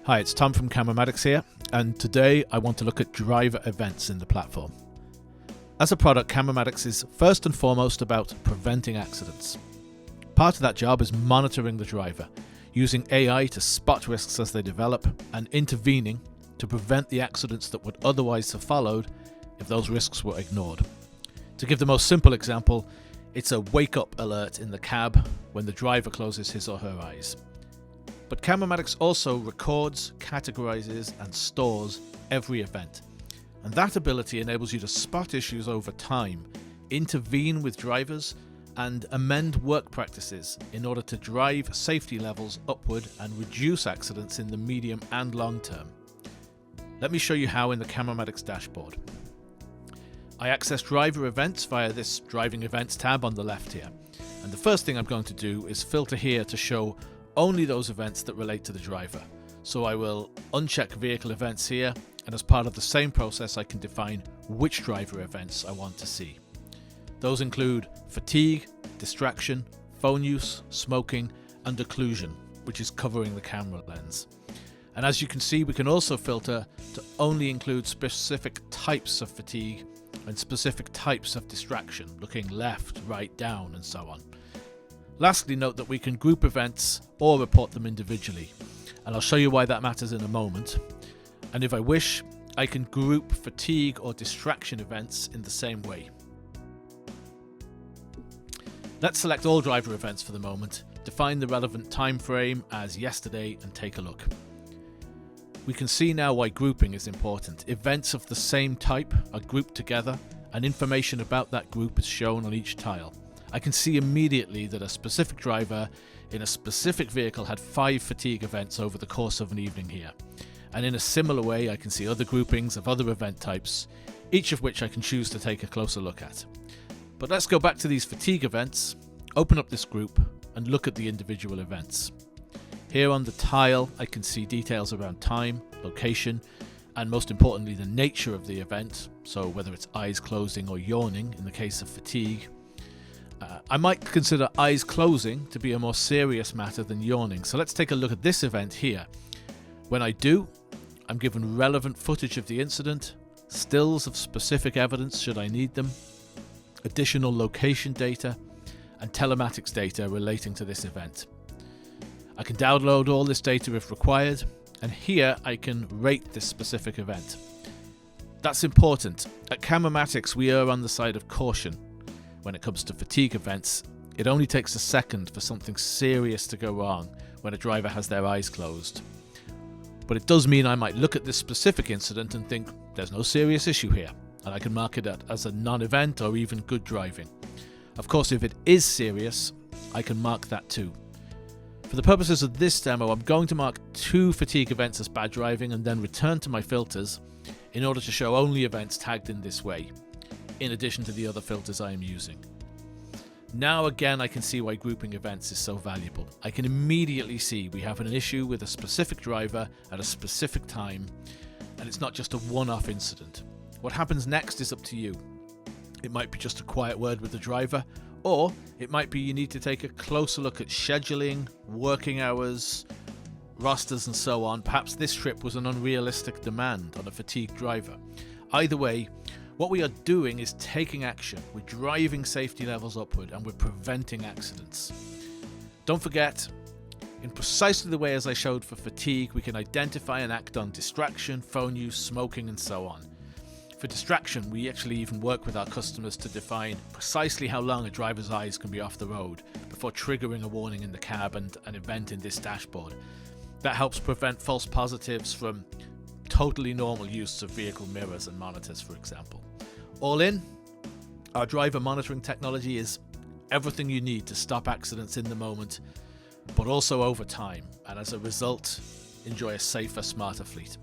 Hi, it's Tom from CameraMatics here, and today I want to look at driver events in the platform. As a product, CameraMatics is first and foremost about preventing accidents. Part of that job is monitoring the driver, using AI to spot risks as they develop, and intervening to prevent the accidents that would otherwise have followed if those risks were ignored. To give the most simple example, it's a wake-up alert in the cab when the driver closes his or her eyes. But CameraMatics also records, categorizes, and stores every event. And that ability enables you to spot issues over time, intervene with drivers, and amend work practices in order to drive safety levels upward and reduce accidents in the medium and long term. Let me show you how in the CameraMatics dashboard. I access driver events via this driving events tab on the left here. And the first thing I'm going to do is filter here to show only those events that relate to the driver. So I will uncheck vehicle events here, and as part of the same process I can define which driver events I want to see. Those include fatigue, distraction, phone use, smoking, and occlusion, which is covering the camera lens. And as you can see, we can also filter to only include specific types of fatigue and specific types of distraction, looking left, right, down, and so on. Lastly, note that we can group events or report them individually, and I'll show you why that matters in a moment. And if I wish, I can group fatigue or distraction events in the same way. Let's select all driver events for the moment, define the relevant time frame as yesterday, and take a look. We can see now why grouping is important. Events of the same type are grouped together, and information about that group is shown on each tile. I can see immediately that a specific driver in a specific vehicle had 5 fatigue events over the course of an evening here. And in a similar way, I can see other groupings of other event types, each of which I can choose to take a closer look at. But let's go back to these fatigue events, open up this group, and look at the individual events. Here on the tile, I can see details around time, location, and most importantly, the nature of the event, so whether it's eyes closing or yawning in the case of fatigue. I might consider eyes closing to be a more serious matter than yawning, so let's take a look at this event here. When I do, I'm given relevant footage of the incident, stills of specific evidence should I need them, additional location data, and telematics data relating to this event. I can download all this data if required, and here I can rate this specific event. That's important. At CameraMatics, we err on the side of caution. When it comes to fatigue events, it only takes a second for something serious to go wrong when a driver has their eyes closed. But it does mean I might look at this specific incident and think there's no serious issue here, and I can mark it as a non-event or even good driving. Of course, if it is serious, I can mark that too. For the purposes of this demo, I'm going to mark 2 fatigue events as bad driving and then return to my filters in order to show only events tagged in this way, in addition to the other filters I am using. Now again I can see why grouping events is so valuable. I can immediately see we have an issue with a specific driver at a specific time, and it's not just a one-off incident. What happens next is up to you. It might be just a quiet word with the driver, or it might be you need to take a closer look at scheduling, working hours, rosters and so on. Perhaps this trip was an unrealistic demand on a fatigued driver. Either way, what we are doing is taking action. We're driving safety levels upward and we're preventing accidents. Don't forget, in precisely the way as I showed for fatigue, we can identify and act on distraction, phone use, smoking, and so on. For distraction, we actually even work with our customers to define precisely how long a driver's eyes can be off the road before triggering a warning in the cab and an event in this dashboard. That helps prevent false positives from totally normal use of vehicle mirrors and monitors, for example. All in, our driver monitoring technology is everything you need to stop accidents in the moment, but also over time, and as a result, enjoy a safer, smarter fleet.